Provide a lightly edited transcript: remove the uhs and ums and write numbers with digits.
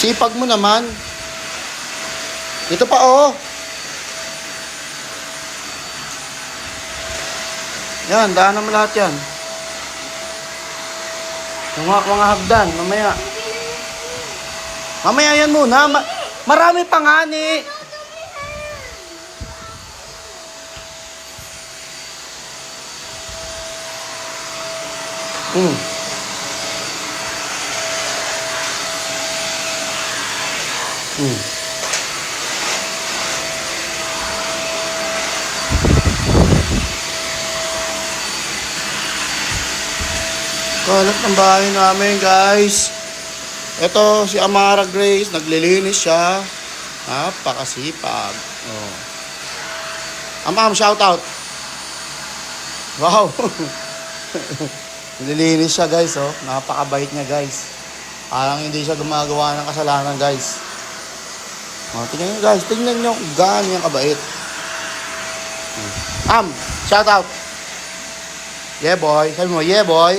Sipag mo naman. Ito pa, oh. Yan, daanan mo lahat yan. Mga hagdan, mamaya. Mamaya yan muna. Marami pa nga ni. Kalat ng bahay namin, guys. Ito, si Amara Grace, naglilinis siya. Napakasipag. Oh. Ma'am, shout out. Wow. Naglilinis siya, guys, oh. Napakabait niya, guys. Parang hindi siya gumagawa ng kasalanan, guys. Oh, tingnan niyo, guys. Tingnan niyo kung gaano yung kabait. Shout out. Yeah, boy. Sabi mo, yeah, boy.